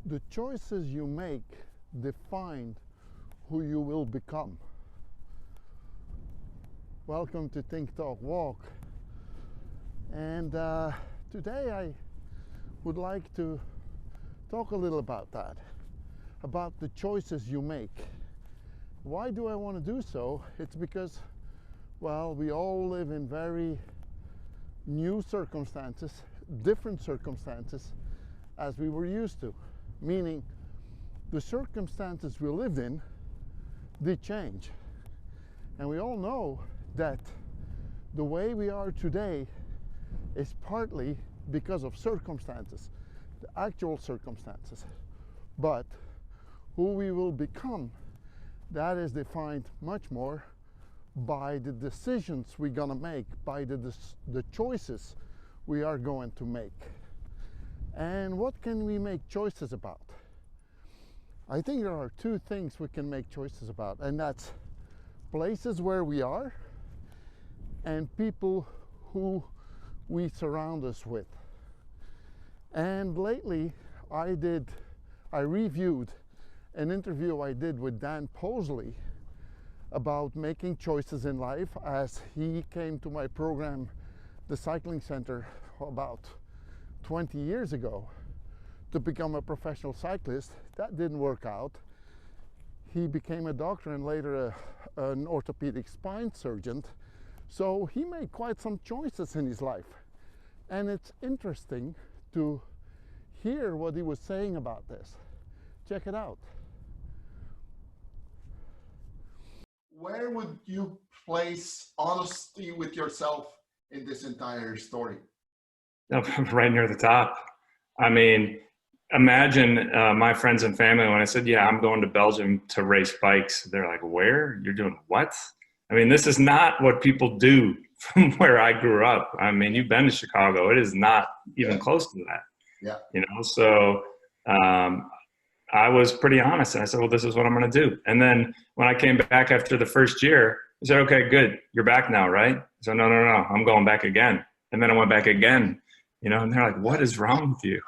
The choices you make define who you will become. Welcome to Think Talk Walk. And today I would like to talk a little about that, about the choices you make. Why do I want to do so? It's because, well, we all live in very new circumstances, different circumstances as we were used to. Meaning the circumstances we lived in did change. And we all know that the way we are today is partly because of circumstances, the actual circumstances. But who we will become, that is defined much more by the decisions we're gonna make, by the choices we are going to make. And what can we make choices about? I think there are two things we can make choices about, and that's places where we are and people who we surround us with. And lately I reviewed an interview I did with Dan Posley about making choices in life, as he came to my program, the Cycling Center, about 20 years ago to become a professional cyclist. That didn't work out. He became a doctor and later an orthopedic spine surgeon. So he made quite some choices in his life. And it's interesting to hear what he was saying about this. Check it out. Where would you place honesty with yourself in this entire story? Right near the top. I mean, imagine my friends and family when I said, yeah, I'm going to Belgium to race bikes. They're like, where? You're doing what? I mean, this is not what people do from where I grew up. I mean, you've been to Chicago. It is not even close to that. Yeah. You know, so I was pretty honest. And I said, well, this is what I'm going to do. And then when I came back after the first year, I said, okay, good. You're back now, right? So no, I'm going back again. And then I went back again. You know, and they're like, what is wrong with you?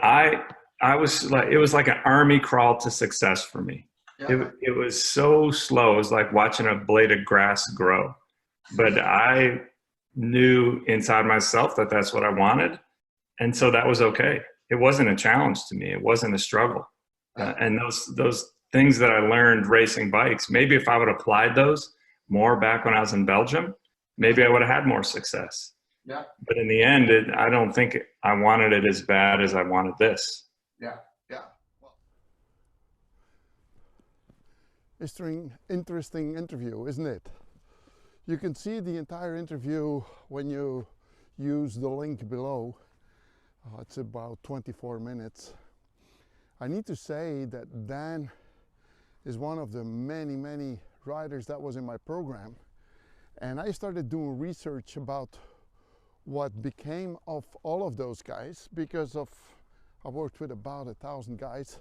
I was like, it was like an army crawl to success for me. Yeah. It was so slow. It was like watching a blade of grass grow. But I knew inside myself that that's what I wanted. And so that was okay. It wasn't a challenge to me. It wasn't a struggle. And those things that I learned racing bikes, maybe if I would have applied those more back when I was in Belgium, maybe I would have had more success. Yeah. But in the end, I don't think I wanted it as bad as I wanted this. Yeah. Yeah. Interesting interview, isn't it? You can see the entire interview when you use the link below. It's about 24 minutes. I need to say that Dan is one of the many riders that was in my program. And I started doing research about what became of all of those guys, because I worked with about 1,000 guys.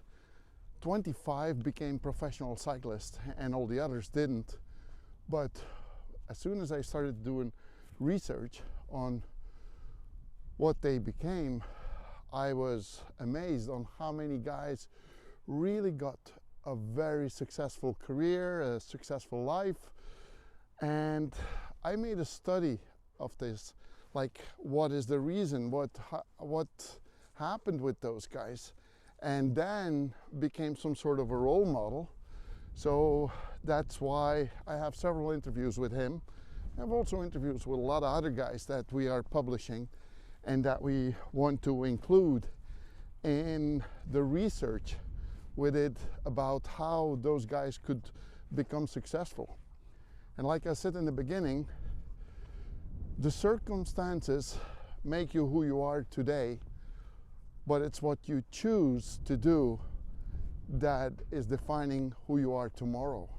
25 became professional cyclists and all the others didn't. But as soon as I started doing research on what they became, I was amazed on how many guys really got a very successful career, a successful life. And I made a study of this. Like, what is the reason? What happened with those guys? And Dan became some sort of a role model. So that's why I have several interviews with him. I have also interviews with a lot of other guys that we are publishing and that we want to include in the research with it about how those guys could become successful. And like I said in the beginning, the circumstances make you who you are today, but it's what you choose to do that is defining who you are tomorrow.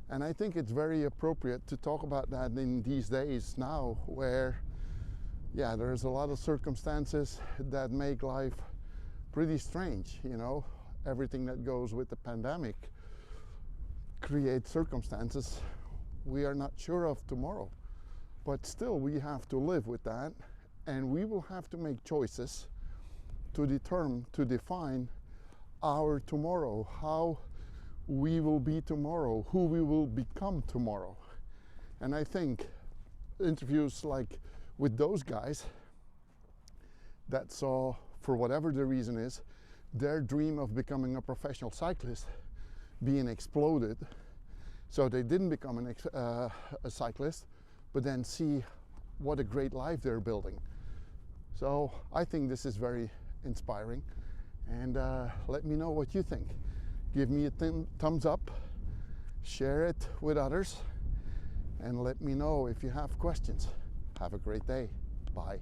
And I think it's very appropriate to talk about that in these days now, where, yeah, there's a lot of circumstances that make life pretty strange, you know. Everything that goes with the pandemic creates circumstances we are not sure of tomorrow. But still, we have to live with that, and we will have to make choices to define our tomorrow, how we will be tomorrow, who we will become tomorrow. And I think interviews like with those guys that saw, for whatever the reason is, their dream of becoming a professional cyclist being exploded, so they didn't become a cyclist, but then see what a great life they're building. So I think this is very inspiring, and let me know what you think. Give me a thumbs up, share it with others, and let me know if you have questions. Have a great day. Bye.